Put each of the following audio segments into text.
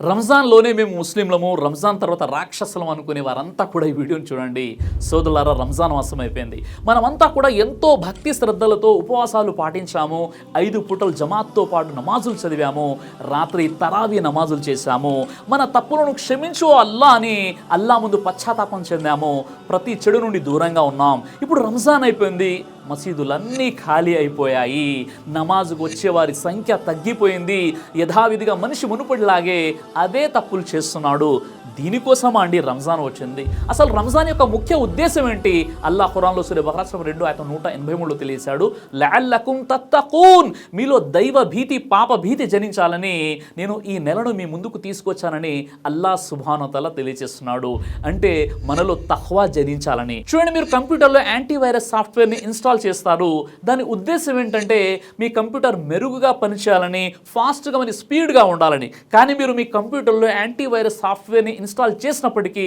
రంజాన్లోనే మేము ముస్లింలము, రంజాన్ తర్వాత రాక్షసులం అనుకునే వారంతా కూడా ఈ వీడియోని చూడండి. సోదరులారా, రంజాన్ మాసం అయిపోయింది. మనమంతా కూడా ఎంతో భక్తి శ్రద్ధలతో ఉపవాసాలు పాటించాము. 5 పూటలు జమాత్తో పాటు నమాజులు చదివాము. రాత్రి తరావీ నమాజులు చేశాము. మన తప్పులను క్షమించు అల్లా అని అల్లా ముందు పశ్చాత్తాపం చెందాము. ప్రతి చెడు నుండి దూరంగా ఉన్నాం. ఇప్పుడు రంజాన్ అయిపోయింది. మసీదులన్నీ ఖాళీ అయిపోయాయి. నమాజుకు వచ్చేవారి సంఖ్య తగ్గిపోయింది. యథావిధిగా మనిషి మునుపటిలాగే అదే తప్పులు చేస్తున్నాడు. దీనికోసమా అండి రంజాన్ వచ్చింది? అసలు రంజాన్ యొక్క ముఖ్య ఉద్దేశం ఏంటి? అల్లాహ్ ఖురాన్లో సూరా బకరా 2:183 తెలియజేశాడు, లఅల్లకుం తత్తఖూన్, మీలో దైవ భీతి, పాప భీతి జనించాలని నేను ఈ నెలను మీ ముందుకు తీసుకొచ్చానని అల్లాహ్ సుబ్హానహు వ తఆలా తెలియజేస్తున్నాడు. అంటే మనలో తఖ్వా జనించాలని. చూడండి, మీరు కంప్యూటర్లో యాంటీవైరస్ సాఫ్ట్వేర్ని ఇన్స్టాల్ చేస్తారు. దాని ఉద్దేశం ఏంటంటే మీ కంప్యూటర్ మెరుగుగా పనిచేయాలని, ఫాస్ట్గా మరి స్పీడ్గా ఉండాలని. కానీ మీరు మీ కంప్యూటర్లో యాంటీవైరస్ సాఫ్ట్వేర్ని ఇన్స్టాల్ చేసినప్పటికీ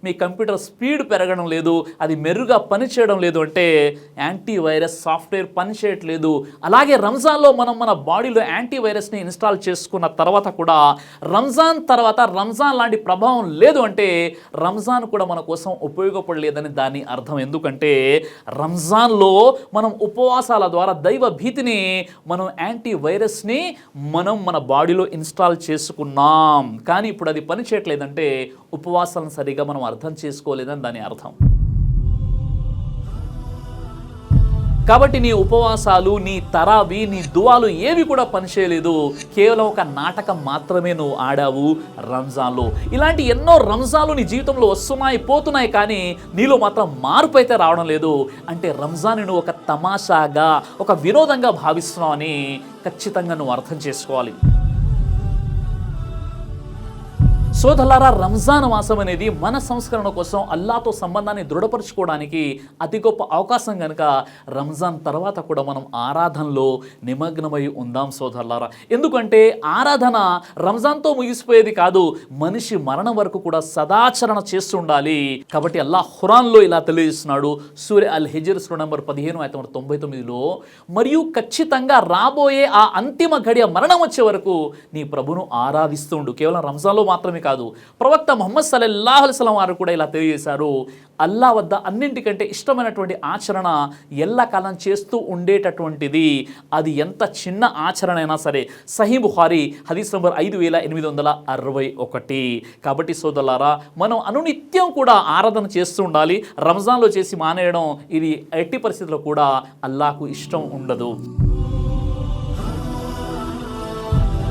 మీ కంప్యూటర్ స్పీడ్ పెరగడం లేదు, అది మెరుగ్గా పనిచేయడం లేదు. అంటే యాంటీవైరస్ సాఫ్ట్వేర్ పనిచేయట్లేదు. అలాగే రంజాన్లో మనం మన బాడీలో యాంటీవైరస్ని ఇన్స్టాల్ చేసుకున్న తర్వాత కూడా రంజాన్ తర్వాత రంజాన్ లాంటి ప్రభావం లేదు అంటే రంజాన్ కూడా మన కోసం ఉపయోగపడలేదని దాని అర్థం. ఎందుకంటే రంజాన్లో మనం ఉపవాసాల ద్వారా దైవ భీతిని, మనం యాంటీవైరస్ని మనం మన బాడీలో ఇన్స్టాల్ చేసుకున్నాం. కానీ ఇప్పుడు అది పనిచేయట్లేదంటే ఉపవాసాలను సరిగా మనం అర్థం చేసుకోలేదని దాని అర్థం. కాబట్టి నీ ఉపవాసాలు, నీ తరావీ, నీ దువాలు ఏవి కూడా పనిచేయలేదు. కేవలం ఒక నాటకం మాత్రమే నువ్వు ఆడావు రంజాన్లో. ఇలాంటి ఎన్నో రంజాన్లు నీ జీవితంలో వస్తున్నాయి, పోతున్నాయి, కానీ నీలో మాత్రం మార్పు అయితే రావడం లేదు. అంటే రంజాన్ నువ్వు ఒక తమాషాగా, ఒక వినోదంగా భావిస్తున్నావు అని ఖచ్చితంగా నువ్వు అర్థం చేసుకోవాలి. సోదరులారా, రంజాన్ మాసం అనేది మన సంస్కరణ కోసం, అల్లాతో సంబంధాన్ని దృఢపరచుకోవడానికి అతి గొప్ప అవకాశం కనుక రంజాన్ తర్వాత కూడా మనం ఆరాధనలో నిమగ్నమై ఉందాం సోదరులారా. ఎందుకంటే ఆరాధన రంజాన్తో ముగిసిపోయేది కాదు, మనిషి మరణం వరకు కూడా సదాచరణ చేస్తూ ఉండాలి. కాబట్టి అల్లాహ్ ఖురాన్లో ఇలా తెలియజేస్తున్నాడు, సూరా అల్ హిజ్ర్ 15:99, మరియు ఖచ్చితంగా రాబోయే ఆ అంతిమ గడియ మరణం వచ్చే వరకు నీ ప్రభును ఆరాధిస్తుండు. కేవలం రంజాన్లో మాత్రమే కాదు, ప్రవక్త ముహమ్మద్ సల్లల్లాహు అలైహి వసల్లం వారు కూడా ఇలా తెలియజేశారు, అల్లా వద్ద అన్నింటికంటే ఇష్టమైనటువంటి ఆచరణ ఎల్లకాలం చేస్తూ ఉండేటటువంటిది, అది ఎంత చిన్న ఆచరణ అయినా సరే. సహీ బుఖారీ హదీస్ నంబర్ 5861. కాబట్టి సోదరులారా, మనం అనునిత్యం కూడా ఆరాధన చేస్తూ ఉండాలి. రంజాన్లో చేసి మానేయడం ఇది ఎట్టి పరిస్థితుల్లో కూడా అల్లాహకు ఇష్టం ఉండదు.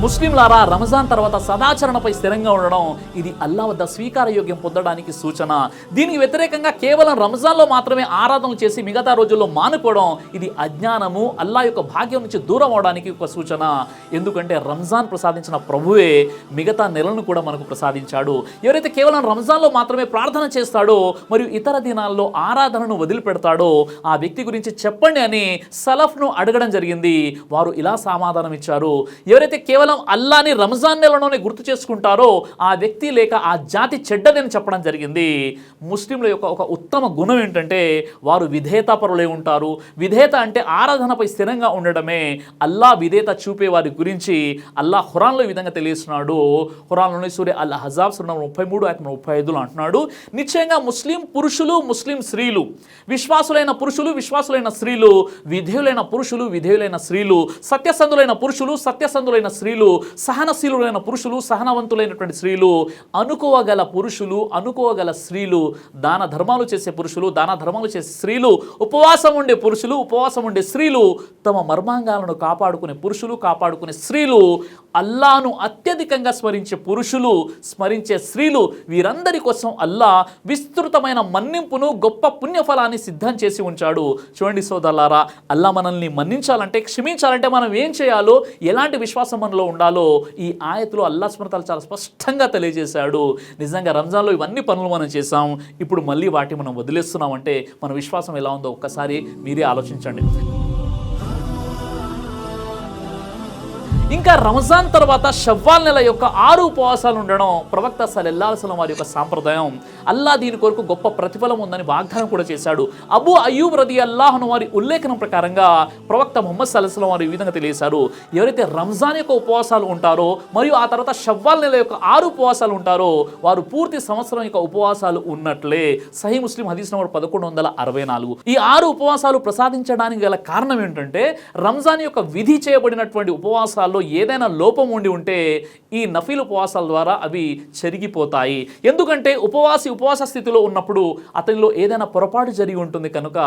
ముస్లింలారా, రంజాన్ తర్వాత సదాచరణపై స్థిరంగా ఉండడం ఇది అల్లా వద్ద స్వీకారయోగ్యం పొందడానికి సూచన. దీనికి వ్యతిరేకంగా కేవలం రంజాన్లో మాత్రమే ఆరాధనలు చేసి మిగతా రోజుల్లో మానుకోవడం ఇది అజ్ఞానము, అల్లా యొక్క భాగ్యం నుంచి దూరం అవడానికి ఒక సూచన. ఎందుకంటే రంజాన్ ప్రసాదించిన ప్రభువే మిగతా నెలను కూడా మనకు ప్రసాదించాడు. ఎవరైతే కేవలం రంజాన్లో మాత్రమే ప్రార్థన చేస్తాడో మరియు ఇతర దినాల్లో ఆరాధనను వదిలిపెడతాడో ఆ వ్యక్తి గురించి చెప్పండి అని సలఫ్ను అడగడం జరిగింది. వారు ఇలా సమాధానం ఇచ్చారు, ఎవరైతే కేవలం అల్లాని రంజాన్ నెలలోనే గుర్తు చేసుకుంటారో ఆ వ్యక్తి లేక ఆ జాతి చెడ్డదని చెప్పడం జరిగింది. ముస్లింల యొక్క ఒక ఉత్తమ గుణం ఏంటంటే వారు విధేయతాపరులై ఉంటారు. విధేయత అంటే ఆరాధనపై స్థిరంగా ఉండడమే. అల్లా విధేయత చూపే వారి గురించి అల్లాహ్ ఖురాన్లో ఈ విధంగా తెలియజేస్తున్నాడు. ఖురాన్లోని సూరా అల్ అహ్జాబ్ 33:35 అంటున్నాడు, నిశ్చయంగా ముస్లిం పురుషులు, ముస్లిం స్త్రీలు, విశ్వాసులైన పురుషులు, విశ్వాసులైన స్త్రీలు, విధేయులైన పురుషులు, విధేయులైన స్త్రీలు, సత్యసంధులైన పురుషులు, సత్యసంధులైన స్త్రీలు, సహనశీలులైన పురుషులు, సహనవంతులైనటువంటి స్త్రీలు, అనుకోవగల పురుషులు, అనుకోవగల స్త్రీలు, దాన ధర్మాలు చేసే పురుషులు, దాన ధర్మాలు చేసే స్త్రీలు, ఉపవాసం ఉండే పురుషులు, ఉపవాసం ఉండే స్త్రీలు, తమ మర్మాంగాలను కాపాడుకునే పురుషులు, కాపాడుకునే స్త్రీలు, అల్లాను అత్యధికంగా స్మరించే పురుషులు, స్మరించే స్త్రీలు, వీరందరి కోసం అల్లా విస్తృతమైన మన్నింపును, గొప్ప పుణ్యఫలాన్ని సిద్ధం చేసి ఉంచాడు. చూడండి సోదరులారా, అల్లా మనల్ని మన్నించాలంటే, క్షమించాలంటే మనం ఏం చేయాలో, ఎలాంటి విశ్వాసం మనలో ఉండాలో ఈ ఆయతులో అల్లా స్మృతాలు చాలా స్పష్టంగా తెలియజేశాడు. నిజంగా రంజాన్లో ఇవన్నీ పనులు మనం చేసాం, ఇప్పుడు మళ్ళీ వాటిని మనం వదిలేస్తున్నామంటే మన విశ్వాసం ఎలా ఉందో ఒక్కసారి మీరే ఆలోచించండి. ఇంకా రంజాన్ తర్వాత షవ్వాల్ నెల యొక్క 6 ఉపవాసాలు ఉండడం ప్రవక్త సల్లల్లాహు అలైహి వసల్లం వారి యొక్క సాంప్రదాయం. అల్లా దీని కొరకు గొప్ప ప్రతిఫలం ఉందని వాగ్దానం కూడా చేశాడు. అబూ అయ్యూబ్ రదియల్లాహు అన్హు వారి ఉల్లేఖనం ప్రకారంగా ప్రవక్త ముహమ్మద్ సల్లల్లాహు అలైహి వసల్లం వారు ఈ విధంగా తెలియజేశారు. ఎవరైతే రంజాన్ యొక్క ఉపవాసాలు ఉంటారో మరియు ఆ తర్వాత షవ్వాల్ నెల యొక్క 6 ఉపవాసాలు ఉంటారో వారు పూర్తి సంవత్సరం యొక్క ఉపవాసాలు ఉన్నట్లే. సహీ ముస్లిం హదీస్ నంబర్ 1164. ఈ 6 ఉపవాసాలు ప్రసాదించడానికి గల కారణం ఏంటంటే రంజాన్ యొక్క విధి చేయబడినటువంటి ఉపవాసాల్లో ఏదైనా లోపం ఉండి ఉంటే ఈ నఫీల్ ఉపవాసాల ద్వారా అవి చెరిగిపోతాయి. ఎందుకంటే ఉపవాస స్థితిలో ఉన్నప్పుడు అతనిలో ఏదైనా పొరపాటు జరిగి ఉంటుంది కనుక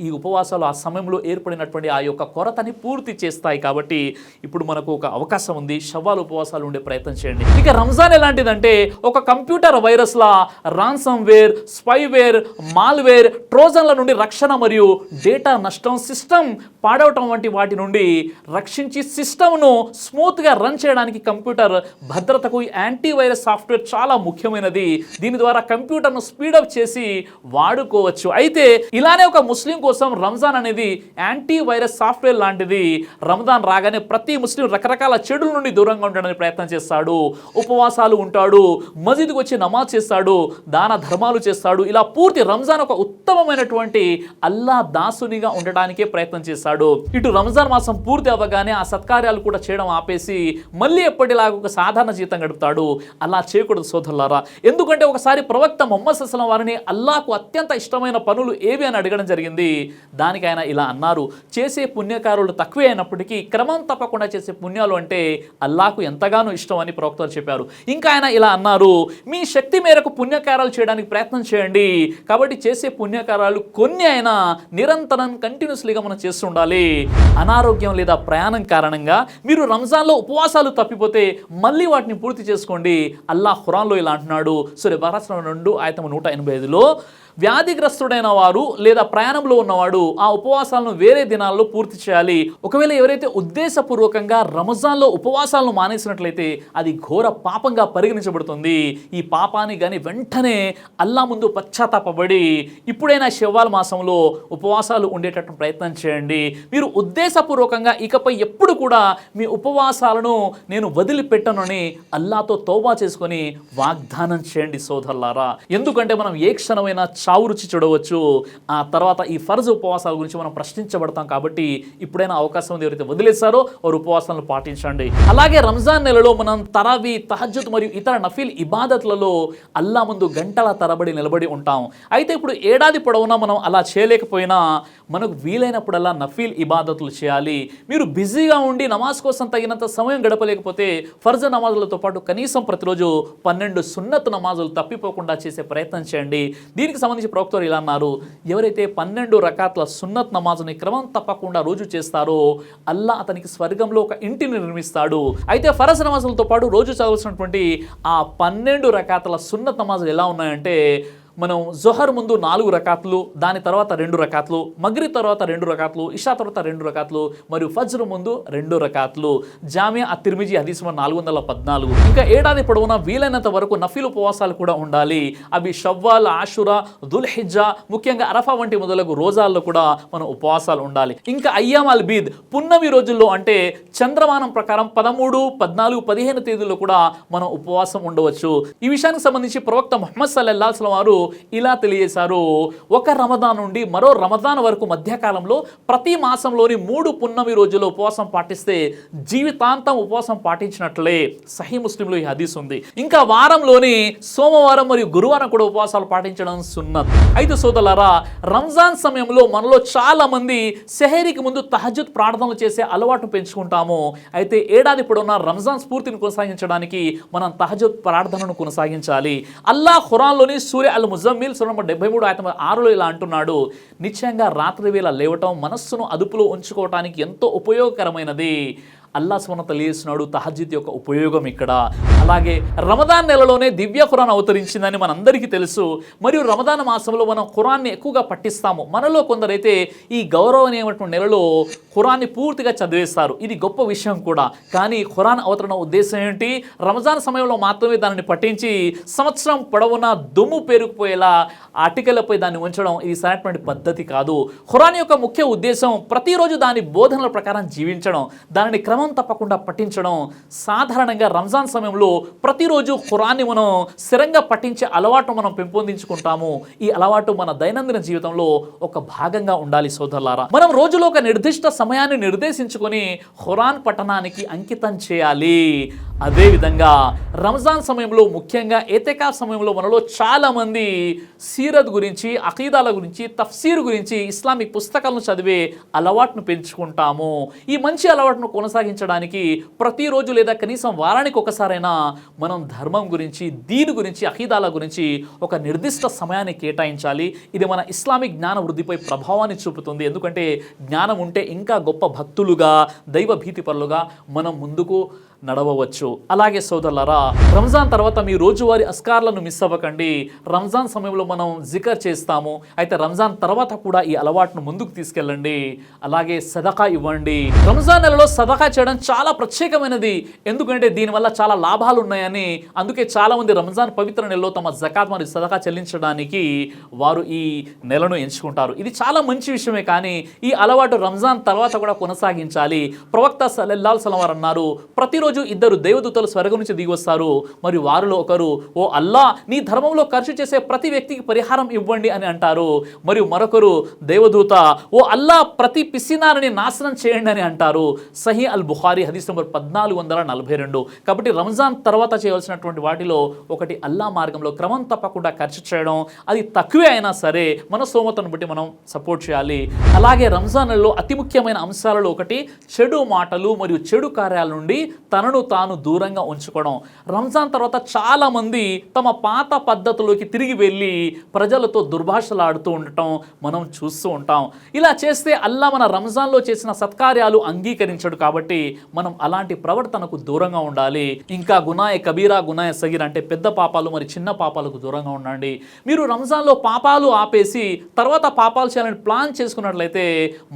ఈ ఉపవాసాలు ఆ సమయంలో ఏర్పడినటువంటి ఆ యొక్క కొరతని పూర్తి చేస్తాయి. కాబట్టి ఇప్పుడు మనకు ఒక అవకాశం ఉంది, షవ్వాల్ ఉపవాసాలు ఉండే ప్రయత్నం చేయండి. ఇక రంజాన్ ఎలాంటిదంటే ఒక కంప్యూటర్ వైరస్లా రాన్సమ్ వేర్, స్పైవేర్, మాల్వేర్, ట్రోజన్ల నుండి రక్షణ మరియు డేటా నష్టం, సిస్టమ్ పాడవటం వంటి వాటి నుండి రక్షించి సిస్టమ్ను స్మూత్గా రన్ చేయడానికి కంప్యూటర్ భద్రతకు యాంటీవైరస్ సాఫ్ట్వేర్ చాలా ముఖ్యమైనది. దీని ద్వారా కంప్యూటర్ను స్పీడప్ చేసి వాడుకోవచ్చు. అయితే ఇలానే ఒక ముస్లిం కోసం రంజాన్ అనేది యాంటీవైరస్ సాఫ్ట్వేర్ లాంటిది. రంజాన్ రాగానే ప్రతి ముస్లిం రకరకాల చెడుల నుండి దూరంగా ఉండడానికి ప్రయత్నం చేస్తాడు, ఉపవాసాలు ఉంటాడు, మసీదుకు వచ్చి నమాజ్ చేస్తాడు, దాన ధర్మాలు చేస్తాడు. ఇలా పూర్తి రంజాన్ ఒక ఉత్తమమైనటువంటి అల్లా దాసునిగా ఉండడానికే ప్రయత్నం చేస్తాడు. ఇటు రంజాన్ మాసం పూర్తి అవ్వగానే ఆ సత్కార్యాలు కూడా చేయడం ఆపేసి మళ్ళీ ఎప్పటిలాగా ఒక సాధారణ జీవితం గడుపుతాడు. అలా చేయకూడదు సోదరులారా. ఎందుకంటే ఒకసారి ప్రవక్త ముహమ్మద్ సల్లల్లాహు అలైహి వసల్లం వారిని అల్లాహకు అత్యంత ఇష్టమైన పనులు ఏవి అని అడగడం జరిగింది. దానికి ఆయన ఇలా అన్నారు, చేసే పుణ్యకారులు తక్కువే అయినప్పటికీ క్రమం తప్పకుండా చేసే పుణ్యాలు అంటే అల్లాహకు ఎంతగానో ఇష్టం అని ప్రవక్తలు చెప్పారు. ఇంకా ఆయన ఇలా అన్నారు, మీ శక్తి మేరకు పుణ్యకారాలు చేయడానికి ప్రయత్నం చేయండి. కాబట్టి చేసే పుణ్యకారాలు కొన్ని అయినా నిరంతరం కంటిన్యూస్లీగా మనం చేస్తుండాలి. అనారోగ్యం లేదా ప్రయాణం కారణంగా మీరు రంజాన్లో ఉపవాసాలు తప్పిపోతే మళ్ళీ వాటిని పూర్తి చేసుకోండి. అల్లాహ్ ఖురాన్లో ఇలా అంటున్నాడు, సూరా బకరా 2:185లో వ్యాధిగ్రస్తుడైన వారు లేదా ప్రయాణంలో ఉన్నవాడు ఆ ఉపవాసాలను వేరే దినాల్లో పూర్తి చేయాలి. ఒకవేళ ఎవరైతే ఉద్దేశపూర్వకంగా రంజాన్లో ఉపవాసాలను మానేసినట్లయితే అది ఘోర పాపంగా పరిగణించబడుతుంది. ఈ పాపాన్ని కానీ వెంటనే అల్లా ముందు పశ్చాత్తాపబడి ఇప్పుడైనా షవ్వాల్ మాసంలో ఉపవాసాలు ఉండేటట్టు ప్రయత్నం చేయండి. మీరు ఉద్దేశపూర్వకంగా ఇకపై ఎప్పుడు కూడా మీ ఉపవాసాలను నేను వదిలిపెట్టనని అల్లాతో తౌబా చేసుకొని వాగ్దానం చేయండి సోదరులారా. ఎందుకంటే మనం ఏ క్షణమైనా చావు రుచి చూడవచ్చు. ఆ తర్వాత ఈ ఫర్జ్ ఉపవాసాల గురించి మనం ప్రశ్నించబడతాం. కాబట్టి ఇప్పుడైనా అవకాశం ఉంది, ఎవరైతే వదిలేస్తారో వారు ఉపవాసాలను పాటించండి. అలాగే రంజాన్ నెలలో మనం తరావీ, తహజ్జుద్ మరియు ఇతర నఫీల్ ఇబాదత్లలో అల్లా ముందు గంటల తరబడి నిలబడి ఉంటాం. అయితే ఇప్పుడు ఏడాది పొడవునా మనం అలా చేయలేకపోయినా మనకు వీలైనప్పుడల్లా నఫీల్ ఇబాదతులు చేయాలి. మీరు బిజీగా ఉండి నమాజ్ కోసం తగినంత సమయం గడపలేకపోతే ఫర్జ్ నమాజులతో పాటు కనీసం ప్రతిరోజు 12 సున్నత్ నమాజులు తప్పిపోకుండా చేసే ప్రయత్నం చేయండి. దీనికి సంబంధించి ప్రవక్తలు ఇలా అన్నారు, ఎవరైతే 12 రకాత్ల సున్నత్ నమాజుని క్రమం తప్పకుండా రోజు చేస్తారో అల్లా అతనికి స్వర్గంలో ఒక ఇంటిని నిర్మిస్తాడు. అయితే ఫరజ్ నమాజులతో పాటు రోజు చదవాల్సినటువంటి ఆ 12 రకాత్ల సున్నత్ నమాజులు ఎలా ఉన్నాయంటే మనం జొహర్ ముందు 4 రకాతులు, దాని తర్వాత 2 రకాతులు, మగ్రిబ్ తర్వాత 2 రకాతులు, ఇషా తర్వాత 2 రకాతులు మరియు ఫజ్ర్ ముందు 2 రకాతులు. జామియా అత్-తిర్మిజీ హదీస్ నంబర్ 414. ఇంకా ఏడాది పొడవునా వీలైనంత వరకు నఫీల్ ఉపవాసాలు కూడా ఉండాలి. అవి షవ్వాల్, ఆషురా, దుల్ హిజ్జా, ముఖ్యంగా అరఫా వంటి మొదలగు రోజాల్లో కూడా మనం ఉపవాసాలు ఉండాలి. ఇంకా అయ్యామ్ అల్ బీద్ పున్నమి రోజుల్లో అంటే చంద్రమానం ప్రకారం 13, 14, 15 తేదీల్లో కూడా మనం ఉపవాసం ఉండవచ్చు. ఈ విషయానికి సంబంధించి ప్రవక్త ముహమ్మద్ సల్లల్లాహు అలైహి వసల్లం వారు ఇలా తెలియజేశారు, ఒక రమదాన్ నుండి మరో రమదాన్ వరకు మధ్యకాలంలో ప్రతి మాసంలోని 3 పున్నమి రోజుల్లో ఉపవాసం పాటిస్తే జీవితాంతం ఉపవాసం పాటించినట్లే. సహీ ముస్లింలో ఈ హదీస్ ఉంది. ఇంకా వారంలోని సోమవారం మరియు గురువారం కూడా ఉపవాసాలు పాటించడం సున్నత్. అయితే సోదరులారా, రంజాన్ సమయంలో మనలో చాలా మంది సెహరీకి ముందు తహజ్జుద్ ప్రార్థనలు చేసే అలవాటు పెంచుకుంటాము. అయితే ఏడాది పొడవునా రంజాన్ స్ఫూర్తిని కొనసాగించడానికి మనం తహజ్జుద్ ప్రార్థనను కొనసాగించాలి. అల్లాహ్ ఖురాన్లోని సూరా అల్ ముజమ్మిల్ సూరా నంబర్ 73:6లో ఇలా అంటున్నాడు, నిశ్చయంగా రాత్రి వేళ లేవటం మనస్సును అదుపులో ఉంచుకోవటానికి ఎంతో ఉపయోగకరమైనది. అల్లా సుబ్హానహు తెలియజేస్తున్నాడు తహజ్జుద్ యొక్క ఉపయోగం ఇక్కడ. అలాగే రమదాన్ నెలలోనే దివ్య ఖురాన్ అవతరించిందని మనందరికీ తెలుసు. మరియు రమదాన్ మాసంలో మనం ఖురాన్ని ఎక్కువగా పఠిస్తాము. మనలో కొందరైతే ఈ గౌరవనీయమైన నెలలో ఖురాన్ని పూర్తిగా చదివేస్తారు. ఇది గొప్ప విషయం కూడా. కానీ ఖురాన్ అవతరణ ఉద్దేశం ఏంటి? రంజాన్ సమయంలో మాత్రమే దానిని పఠించి సంవత్సరం పొడవునా దుమ్ము పేరుకుపోయేలా అటికలపై దాన్ని ఉంచడం ఇది సరైనటువంటి పద్ధతి కాదు. ఖురాన్ యొక్క ముఖ్య ఉద్దేశం ప్రతిరోజు దాని బోధనల ప్రకారం జీవించడం, దానిని క్రమం తప్పకుండా పఠించడం. సాధారణంగా రంజాన్ సమయంలో ప్రతిరోజు ఖురాన్ని మనం స్థిరంగా పఠించే అలవాటు మనం పెంపొందించుకుంటాము. ఈ అలవాటు మన దైనందిన జీవితంలో ఒక భాగంగా ఉండాలి సోదరులారా. మనం రోజులో ఒక నిర్దిష్ట సమయాన్ని నిర్దేశించుకొని ఖురాన్ పఠనానికి అంకితం చేయాలి. అదేవిధంగా రంజాన్ సమయంలో ముఖ్యంగా ఏతెకాఫ్ సమయంలో మనలో చాలామంది సీరత్ గురించి, అకీదాల గురించి, తఫ్సీర్ గురించి, ఇస్లామిక్ పుస్తకాలను చదివే అలవాటును పెంచుకుంటాము. ఈ మంచి అలవాటును కొనసాగించడానికి ప్రతిరోజు లేదా కనీసం వారానికి ఒకసారైనా మనం ధర్మం గురించి, దీని గురించి, అకీదాల గురించి ఒక నిర్దిష్ట సమయాన్ని కేటాయించాలి. ఇది మన ఇస్లామిక్ జ్ఞాన వృద్ధిపై ప్రభావాన్ని చూపుతుంది. ఎందుకంటే జ్ఞానం ఉంటే ఇంకా గొప్ప భక్తులుగా, దైవ భీతిపరులుగా మనం ముందుకు నడవవచ్చు. అలాగే సోదరులారా, రంజాన్ తర్వాత మీ రోజువారీ అస్కార్లను మిస్ అవ్వకండి. రంజాన్ సమయంలో మనం జికర్ చేస్తాము, అయితే రంజాన్ తర్వాత కూడా ఈ అలవాటును ముందుకు తీసుకెళ్ళండి. అలాగే సదకా ఇవ్వండి. రంజాన్ నెలలో సదకా చేయడం చాలా ప్రత్యేకమైనది. ఎందుకంటే దీనివల్ల చాలా లాభాలు ఉన్నాయని, అందుకే చాలా మంది రంజాన్ పవిత్ర నెలలో తమ జకాత్ మరియు సదకా చెల్లించడానికి వారు ఈ నెలను ఎంచుకుంటారు. ఇది చాలా మంచి విషయమే, కానీ ఈ అలవాటు రంజాన్ తర్వాత కూడా కొనసాగించాలి. ప్రవక్త సల్లల్లాహు అలైహి వసల్లం వారు అన్నారు, ప్రతిరోజు ఇద్దరు దేవదూతలు స్వర్గం నుంచి దిగి వస్తారు. మరియు వారిలో ఒకరు, ఓ అల్లా, నీ ధర్మంలో ఖర్చు చేసే ప్రతి వ్యక్తికి పరిహారం ఇవ్వండి అని అంటారు. మరియు మరొకరు దేవదూత, ఓ అల్లా, ప్రతి పిసినారిని నాశనం చేయండి అని అంటారు. సహీ అల్ బుఖారీ హదీస్ నంబర్ 1442. కాబట్టి రంజాన్ తర్వాత చేయవలసినటువంటి వాటిలో ఒకటి అల్లా మార్గంలో క్రమం తప్పకుండా ఖర్చు చేయడం. అది తక్కువే అయినా సరే మన స్తోమతను బట్టి మనం సపోర్ట్ చేయాలి. అలాగే రంజాన్లో అతి ముఖ్యమైన అంశాలలో ఒకటి చెడు మాటలు మరియు చెడు కార్యాల నుండి తనను తాను దూరంగా ఉంచుకోవడం. రంజాన్ తర్వాత చాలామంది తమ పాత పద్ధతుల్లోకి తిరిగి వెళ్ళి ప్రజలతో దుర్భాషలాడుతూ ఉండటం మనం చూస్తూ ఉంటాం. ఇలా చేస్తే అల్లా మన రంజాన్లో చేసిన సత్కార్యాలు అంగీకరించడు. కాబట్టి మనం అలాంటి ప్రవర్తనకు దూరంగా ఉండాలి. ఇంకా గునాయ కబీరా, గునాయ సగీర్ అంటే పెద్ద పాపాలు మరి చిన్న పాపాలకు దూరంగా ఉండండి. మీరు రంజాన్లో పాపాలు ఆపేసి తర్వాత పాపాలు చేయాలని ప్లాన్ చేసుకున్నట్లయితే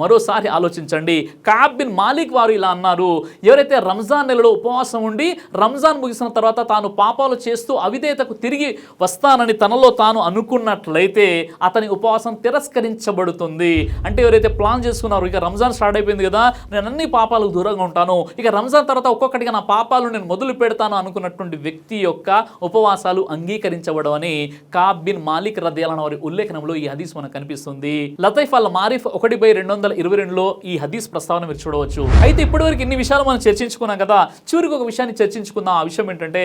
మరోసారి ఆలోచించండి. కఅబ్ బిన్ మాలిక్ వారు ఇలా అన్నారు, ఎవరైతే రంజాన్ నెలలో ఉపవాసం ఉండి రంజాన్ ముగిసిన తర్వాత తాను పాపాలు చేస్తూ అవిధేయతకు తిరిగి వస్తానని తనలో తాను అనుకున్నట్లయితే అతని ఉపవాసం తిరస్కరించబడుతుంది. అంటే ఎవరైతే ప్లాన్ చేసుకున్నారో, ఇక రంజాన్ స్టార్ట్ అయిపోయింది కదా, నేను అన్ని పాపాలకు దూరంగా ఉంటాను, ఇక రంజాన్ తర్వాత ఒక్కొక్కటిగా నా పాపాలు నేను మొదలు పెడతాను అనుకున్నటువంటి వ్యక్తి యొక్క ఉపవాసాలు అంగీకరించబడవని కఅబ్ బిన్ మాలిక్ రదియల్లాహు అన్హు వారి ఉల్లేఖనంలో ఈ హదీస్ మనకు కనిపిస్తుంది. లతైఫ్ అల్ మారిఫ్ 1/222లో ఈ హదీస్ ప్రస్తావన మీరు చూడవచ్చు. అయితే ఇప్పటివరకు ఇన్ని విషయాలు మనం చర్చించుకున్నాం కదా, చివరికి ఒక విషయాన్ని చర్చించుకుందాం. ఆ విషయం ఏంటంటే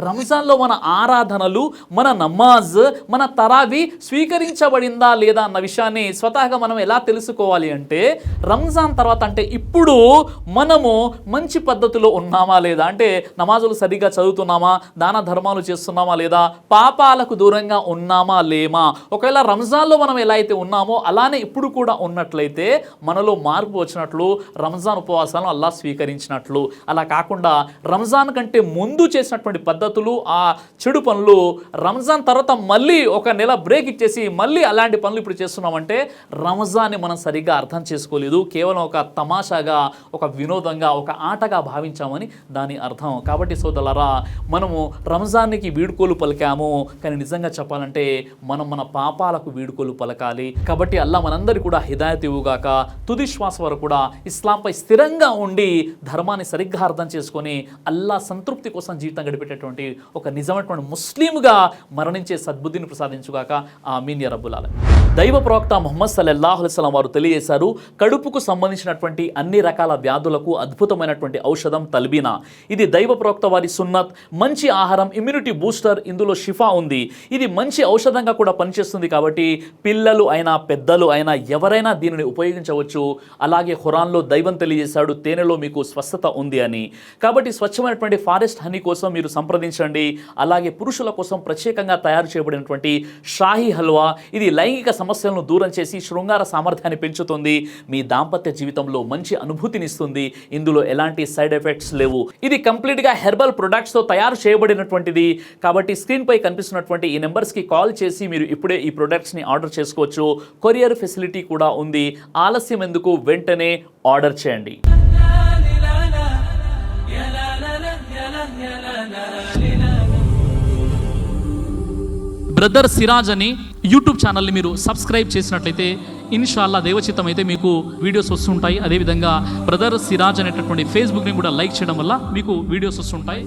రంజాన్లో మన ఆరాధనలు, మన నమాజ్, మన తరావీ స్వీకరించబడిందా లేదా అన్న విషయాన్ని స్వతహాగా మనం ఎలా తెలుసుకోవాలి అంటే, రంజాన్ తర్వాత అంటే ఇప్పుడు మనము మంచి పద్ధతిలో ఉన్నామా లేదా, అంటే నమాజులు సరిగ్గా చదువుతున్నామా, దాన ధర్మాలు చేస్తున్నామా లేదా, పాపాలకు దూరంగా ఉన్నామా లేమా. ఒకవేళ రంజాన్లో మనం ఎలా అయితే ఉన్నామో అలానే ఇప్పుడు కూడా ఉన్నట్లయితే మనలో మార్పు వచ్చినట్లు, రంజాన్ ఉపవాసాలను అల్లాహ్ స్వీకరించినట్లు. అలా కాకుండా రంజాన్ కంటే ముందు చేసినటువంటి పద్ధతులు, ఆ చెడు పనులు రంజాన్ తర్వాత మళ్ళీ ఒక నెల బ్రేక్ ఇచ్చేసి మళ్ళీ అలాంటి పనులు ఇప్పుడు చేస్తున్నామంటే రంజాన్ని మనం సరిగ్గా అర్థం చేసుకోలేదు, కేవలం ఒక తమాషాగా, ఒక వినోదంగా, ఒక ఆటగా భావించామని దాని అర్థం. కాబట్టి సోదరులారా, మనము రంజాన్కి వీడ్కోలు పలికాము, కానీ నిజంగా చెప్పాలంటే మనం మన పాపాలకు వీడ్కోలు పలకాలి. కాబట్టి అల్లాహ్ మనందరికీ కూడా హిదాయత్ ఇవ్వుగాక. తుది శ్వాస వరకు కూడా ఇస్లాంపై స్థిరంగా ఉండి ధర్మాన్ని సరిగ్గా అర్థం చేసుకొని అల్లాహ్ సంతృప్తి కోసం జీవితం గడిపేటటువంటి ఒక నిజమైనటువంటి ముస్లింగా మరణించే సద్బుద్ధిని ప్రసాదించుగాక. ఆమీన్ యా రబ్బుల్ ఆలమీన్. దైవ ప్రవక్త ముహమ్మద్ సల్లల్లాహు అలైహి వసల్లం వారు తెలియజేశారు, కడుపుకు సంబంధించినటువంటి అన్ని రకాల వ్యాధులకు అద్భుతమైనటువంటి ఔషధం తల్బీనా. ఇది దైవ ప్రవక్త వారి సున్నత్, మంచి ఆహారం, ఇమ్యూనిటీ బూస్టర్, ఇందులో షిఫా ఉంది. ఇది మంచి ఔషధంగా కూడా పనిచేస్తుంది. కాబట్టి పిల్లలు అయినా పెద్దలు అయినా ఎవరైనా దీనిని ఉపయోగించవచ్చు. అలాగే ఖురాన్లో దైవం తెలియజేశాడు, తేనెలో మీకు స్వస్థత ఉంది అని. కాబట్టి స్వచ్ఛమైనటువంటి ఫారెస్ట్ హనీ కోసం మీరు సంప్రదించండి. అలాగే పురుషుల కోసం ప్రత్యేకంగా తయారు చేయబడినటువంటి షాహీ హల్వా, ఇది లైంగిక సమస్యలను దూరం చేసి శృంగార సామర్థ్యాన్ని పెంచుతుంది, మీ దాంపత్య జీవితంలో మంచి అనుభూతినిస్తుంది. ఇందులో ఎలాంటి సైడ్ ఎఫెక్ట్స్ లేవు. ఇది కంప్లీట్గా హెర్బల్ ప్రొడక్ట్స్తో తయారు చేయబడినటువంటిది. కాబట్టి స్క్రీన్పై కనిపిస్తున్నటువంటి ఈ నెంబర్స్కి కాల్ చేసి మీరు ఇప్పుడే ఈ ప్రొడక్ట్స్ని ఆర్డర్ చేసుకోవచ్చు. కొరియర్ ఫెసిలిటీ కూడా ఉంది. ఆలస్యం ఎందుకు, వెంటనే ఆర్డర్ చేయండి. బ్రదర్ సిరాజ్ అని యూట్యూబ్ ఛానల్ని మీరు సబ్స్క్రైబ్ చేసినట్లయితే ఇన్షాల్లా దేవచిత్తం అయితే మీకు వీడియోస్ వస్తుంటాయి. అదేవిధంగా బ్రదర్ సిరాజ్ అనేటటువంటి ఫేస్బుక్ని కూడా లైక్ చేయడం వల్ల మీకు వీడియోస్ వస్తుంటాయి.